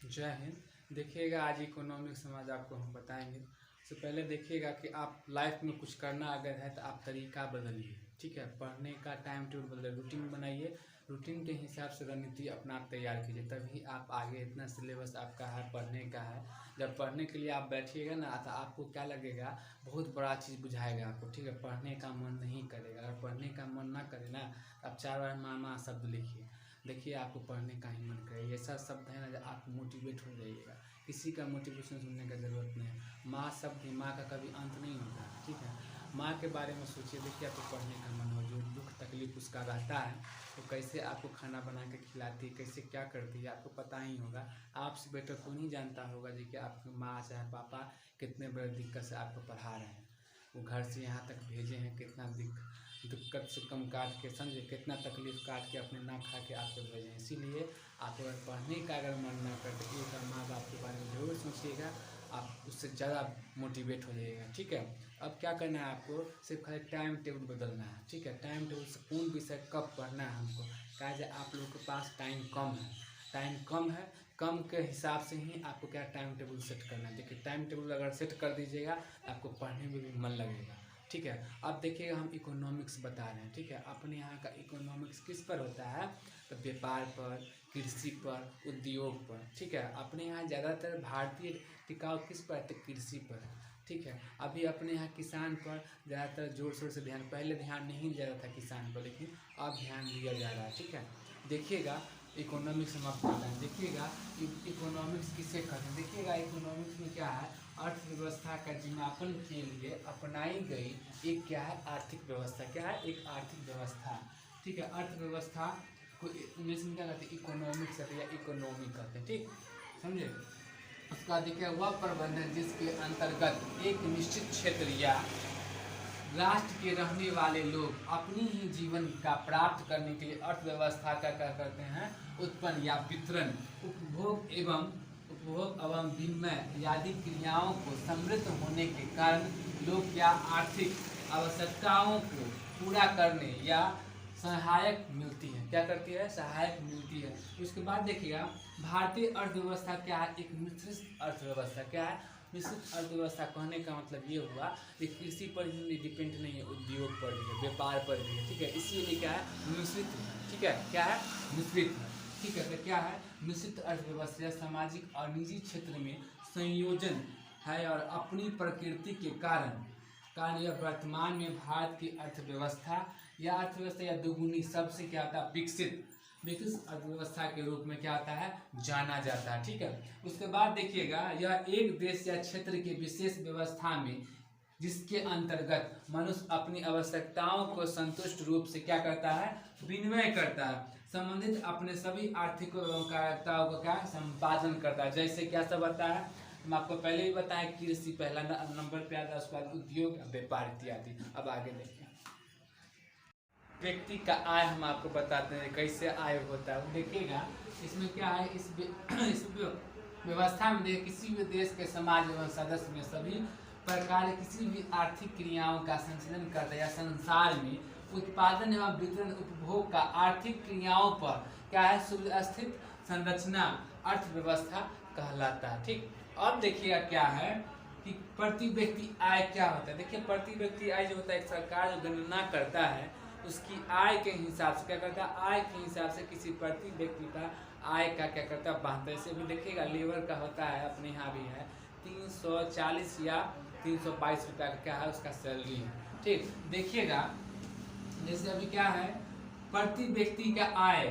जय हिंद। देखिएगा आज इकोनॉमिक समाज आपको हम बताएंगे। तो पहले देखिएगा कि आप लाइफ में कुछ करना अगर है तो आप तरीका बदलिए, ठीक है। पढ़ने का टाइम टेबल बदलिए, रूटीन बनाइए, रूटीन के हिसाब से रणनीति अपना आप तैयार कीजिए, तभी आप आगे। इतना सिलेबस आपका है, पढ़ने का है। जब पढ़ने के लिए आप बैठिएगा ना तो आपको क्या लगेगा, बहुत बड़ा चीज़ बुझाएगा आपको, ठीक है। पढ़ने का मन नहीं करेगा। अगर पढ़ने का मन ना करे ना, आप 4 बार मामा शब्द लिखिए, देखिए आपको पढ़ने का ही मन करेगा। ऐसा शब्द है ना, आप मोटिवेट हो जाइएगा। किसी का मोटिवेशन सुनने का ज़रूरत नहीं है। माँ शब्द ही, माँ का कभी अंत नहीं होता है, ठीक है। माँ के बारे में सोचिए, देखिए आपको पढ़ने का मन हो, जो दुख तकलीफ उसका रहता है, तो कैसे आपको खाना बना के खिलाती है, कैसे क्या करती है, आपको पता ही होगा। आपसे बेटर कौन ही जानता होगा जी कि आपकी माँ चाहे पापा कितने बड़े दिक्कत से आपको पढ़ा रहे हैं। वो घर से यहाँ तक भेजे हैं, कितना दिक्कत से कम काट के, समझे, कितना तकलीफ काट के अपने ना खा के आपको भेजे हैं। इसीलिए आप अगर पढ़ने का अगर मन ना कर तो एक माँ बाप के बारे में ज़रूर सोचिएगा, आप उससे ज़्यादा मोटिवेट हो जाइएगा, ठीक है। अब क्या करना है आपको, सिर्फ खाली टाइम टेबल बदलना है, ठीक है। टाइम टेबल से कौन विषय कब पढ़ना है हमको, क्या है आप लोगों के पास टाइम कम है, टाइम कम है, कम के हिसाब से ही आपको क्या टाइम टेबल सेट करना है। देखिए टाइम टेबल अगर सेट कर दीजिएगा आपको पढ़ने में भी मन लगेगा, ठीक है। अब देखिएगा हम इकोनॉमिक्स बता रहे हैं, ठीक है। अपने यहाँ का इकोनॉमिक्स किस पर होता है, तो व्यापार पर, कृषि पर, उद्योग पर, ठीक है। अपने यहाँ ज़्यादातर भारतीय टिकाऊ किस पर है, तो कृषि पर है, ठीक है। अभी अपने यहाँ किसान पर ज़्यादातर जोर शोर से ध्यान, पहले ध्यान नहीं दिया जाता था किसान पर, लेकिन अब ध्यान दिया जा रहा है, ठीक है। देखिएगा इकोनॉमिक्स हम आपको बताएं, देखिएगा इकोनॉमिक्स किसे कहते हैं। देखिएगा इकोनॉमिक्स में क्या है, अर्थव्यवस्था का जिमापन के लिए अपनाई गई एक क्या है, आर्थिक व्यवस्था। क्या है, एक आर्थिक व्यवस्था, ठीक है। अर्थव्यवस्था को इंग्लिश में क्या कहते हैं, इकोनॉमिक्स कहते हैं या इकोनॉमी कहते हैं, ठीक, समझे। उसका देखिए वह प्रबंधन जिसके अंतर्गत एक निश्चित क्षेत्र या राष्ट्र के रहने वाले लोग अपनी ही जीवन का प्राप्त करने के लिए अर्थव्यवस्था का क्या करते हैं, उत्पन्न या वितरण, उपभोग एवं विनिमय आदि क्रियाओं को समृद्ध होने के कारण लोग क्या आर्थिक आवश्यकताओं को पूरा करने या सहायक मिलती है, क्या करती है, सहायक मिलती है। उसके बाद देखिएगा भारतीय अर्थव्यवस्था क्या है, एक मिश्रित अर्थव्यवस्था। क्या है, मिश्रित अर्थव्यवस्था। कहने का मतलब ये हुआ कि कृषि पर ही डिपेंड नहीं है, उद्योग पर भी है, व्यापार पर भी है, ठीक है। इसीलिए क्या है, मिश्रित, ठीक है। क्या है, मिश्रित है, ठीक है। तो क्या है, मिश्रित अर्थव्यवस्था सामाजिक और निजी क्षेत्र में संयोजन है और अपनी प्रकृति के कारण यह वर्तमान में भारत की अर्थव्यवस्था या दोगुनी सबसे क्या होता है, विकसित अर्थव्यवस्था के रूप में क्या होता है, जाना जाता है, ठीक है। उसके बाद देखिएगा यह एक देश या क्षेत्र के विशेष व्यवस्था में जिसके अंतर्गत मनुष्य अपनी आवश्यकताओं को संतुष्ट रूप से क्या करता है, विनिमय करता है, संबंधित अपने सभी आर्थिक आवश्यकताओं का क्या संपादन करता है। जैसे क्या सब आता है, हम आपको पहले ही बताया, कृषि पहला नंबर पे आता है, उसके बाद उद्योग, व्यापार इत्यादि। अब आगे देखिए व्यक्ति का आय हम आपको बताते हैं कैसे आय होता है। देखिएगा इसमें क्या है, इस व्यवस्था में देखिए किसी भी देश के समाज एवं सदस्य में सभी प्रकार किसी भी आर्थिक क्रियाओं का संचालन करता है या संसार में उत्पादन एवं वितरण उपभोग का आर्थिक क्रियाओं पर क्या है, सुव्यवस्थित संरचना अर्थव्यवस्था कहलाता है, ठीक। अब देखिएगा क्या है कि प्रति व्यक्ति आय क्या होता है। देखिए प्रति व्यक्ति आय जो होता है, एक सरकार जो गणना करता है उसकी आय के हिसाब से क्या करता है, आय के हिसाब से किसी प्रति व्यक्ति का आय का क्या करता है, बांधता है। इसे भी देखिएगा लेबर का होता है, अपने यहाँ भी है 340 या 322 रुपया का क्या है, उसका सैलरी है, ठीक। देखिएगा जैसे अभी क्या है, प्रति व्यक्ति का आय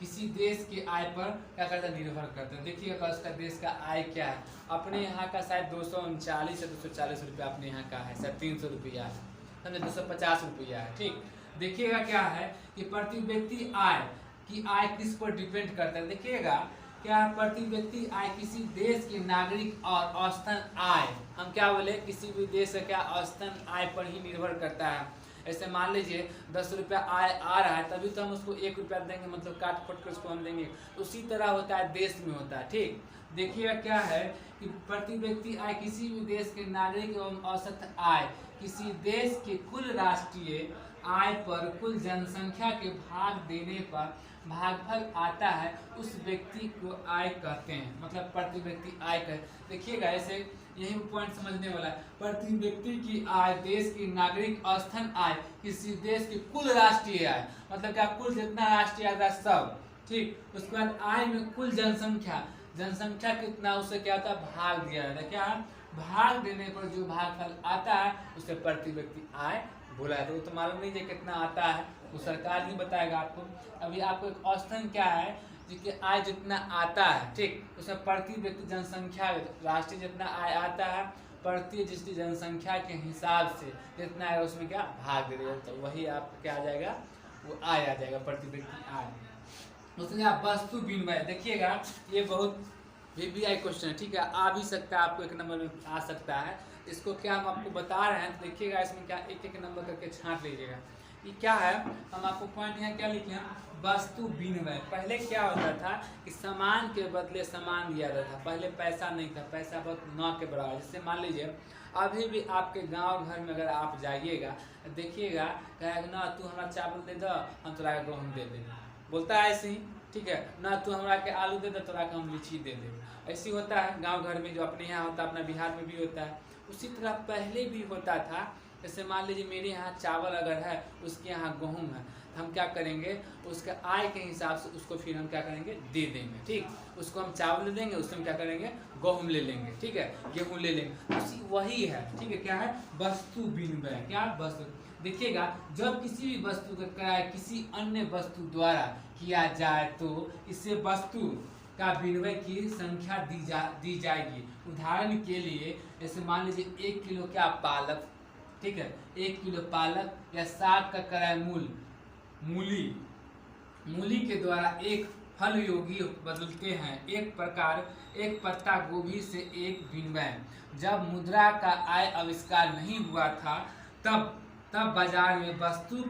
किसी देश के आय पर क्या करता है, निर्भर करता है। देखिएगा उसका देश का आय क्या है, अपने यहाँ का शायद 239 या 240 रुपया अपने यहाँ का है, शायद 300 रुपया है, समझे, 250 रुपया है, ठीक। देखिएगा क्या है कि प्रति व्यक्ति आय की आय किस पर डिपेंड करता है। देखिएगा क्या है, प्रति व्यक्ति आय किसी देश के नागरिक और औसतन आय, हम क्या बोले, किसी भी देश का क्या औसतन आय पर ही निर्भर करता है। ऐसे मान लीजिए 10 रुपया आय आ रहा है, तभी तो हम उसको 1 रुपया देंगे, मतलब काट खोट कर उसको हम देंगे। उसी तरह होता है देश में होता है, ठीक। देखिएगा क्या है कि प्रति व्यक्ति आय किसी भी देश के नागरिक एवं औसत आय किसी देश के कुल राष्ट्रीय आय पर कुल जनसंख्या के भाग देने पर भागफल आता है उस व्यक्ति को आय कहते हैं, मतलब प्रति व्यक्ति आय कहते। देखिएगा ऐसे यही पॉइंट समझने वाला है। प्रति व्यक्ति की आय देश की नागरिक औसतन आय किसी देश की कुल राष्ट्रीय आय, मतलब क्या कुल जितना राष्ट्रीय आय सब, ठीक। उसके बाद आय में कुल जनसंख्या, जनसंख्या कितना उसे क्या होता है भाग दिया जाता है। क्या भाग देने पर जो भागफल आता है उसे प्रति व्यक्ति आय बोला जाता है। वो तो मालूम नहीं है कितना आता है, वो सरकार ही बताएगा आपको। अभी आपको एक औसतन क्या है जिसके आय जितना आता है, ठीक, उसमें प्रति व्यक्ति जनसंख्या राष्ट्रीय जितना आय आता है प्रति जिसकी जनसंख्या के हिसाब से जितना है उसमें क्या भाग दे देगा, तो वही आपका क्या आ जाएगा, वो आय आ जाएगा, प्रति व्यक्ति आय। उसमें आप वस्तु विनिमय, देखिएगा ये बहुत VBI क्वेश्चन है, ठीक है, आ भी सकता है, आपको एक नंबर में आ सकता है। इसको क्या हम आपको बता रहे हैं, तो देखिएगा इसमें क्या एक एक नंबर करके छांट लीजिएगा। ये क्या है, हम आपको पॉइंट यहाँ क्या लिखे हैं, वस्तु विनिमय। पहले क्या होता था कि सामान के बदले सामान दिया जाता था, पहले पैसा नहीं था, पैसा बहुत न के बराबर। जैसे मान लीजिए अभी भी आपके गांव घर में अगर आप जाइएगा देखिएगा, कहेगा ना तू हमारा चावल दे दो हम तोरा गेहूँ दे देंगे, बोलता है ऐसे ही, ठीक है ना, तू हमरा के आलू दे दे तोरा के हम लीची दे दे। ऐसी होता है गांव घर में, जो अपने यहाँ होता है, अपना बिहार में भी होता है। उसी तरह पहले भी होता था। जैसे मान लीजिए मेरे यहाँ चावल अगर है, उसके यहाँ गेहूँ है, तो हम क्या करेंगे, उसके आय के हिसाब से उसको फिर हम क्या करेंगे दे देंगे, ठीक। उसको हम चावल ले लेंगे, उससे हम क्या करेंगे गेहूँ ले लेंगे, ठीक है, गेहूँ ले लेंगे। उसी वही है, ठीक है, क्या है वस्तु विनिमय। क्या वस्तु, देखिएगा जब किसी भी वस्तु का क्रय किसी अन्य वस्तु द्वारा किया जाए तो इससे वस्तु का विनिमय की संख्या दी जाएगी। उदाहरण के लिए जैसे मान लीजिए 1 किलो क्या पालक, ठीक है, 1 किलो पालक या साग का क्रय मूली के द्वारा एक फल योगी बदलते हैं, एक पत्ता गोभी से एक विनिमय। जब मुद्रा का आय आविष्कार नहीं हुआ था तब बाजार में वस्तु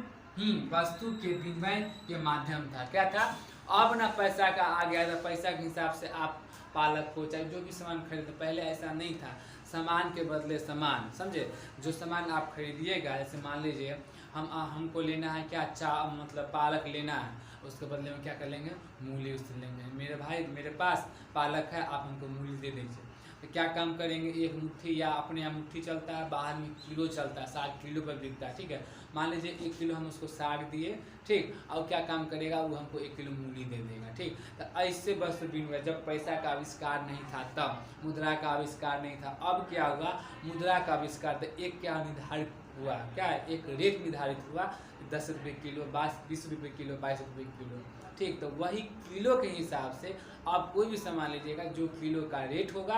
के विनिमय के माध्यम था। क्या था, अब ना पैसा का आ गया था, पैसा के हिसाब से आप पालक को चाहे जो भी सामान खरीदते, पहले ऐसा नहीं था, सामान के बदले सामान, समझे। जो सामान आप खरीदिएगा, जैसे मान लीजिए हमको लेना है क्या मतलब पालक लेना है, उसके बदले में क्या कर लेंगे मूली उससे लेंगे। मेरे भाई मेरे पास पालक है, आप हमको मूली दे दीजिए। तो क्या काम करेंगे, एक मुट्ठी, या अपने यहाँ मुट्ठी चलता है, बाहर में किलो चलता है, साग किलो पर बिकता है, ठीक है। मान लीजिए 1 किलो हम उसको साग दिए, ठीक, और क्या काम करेगा वो हमको 1 किलो मूली दे देगा, ठीक। तो ऐसे वस्तु विनिमय, जब पैसा का आविष्कार नहीं था तब, मुद्रा का आविष्कार नहीं था, अब क्या हुआ मुद्रा का आविष्कार, तो एक क्या निर्धारित हुआ, क्या है एक रेट निर्धारित हुआ, 10 रुपये किलो, 20 रुपये किलो, 22 रुपये किलो, ठीक। तो वही किलो के हिसाब से आप कोई भी सामान लीजिएगा, जो किलो का रेट होगा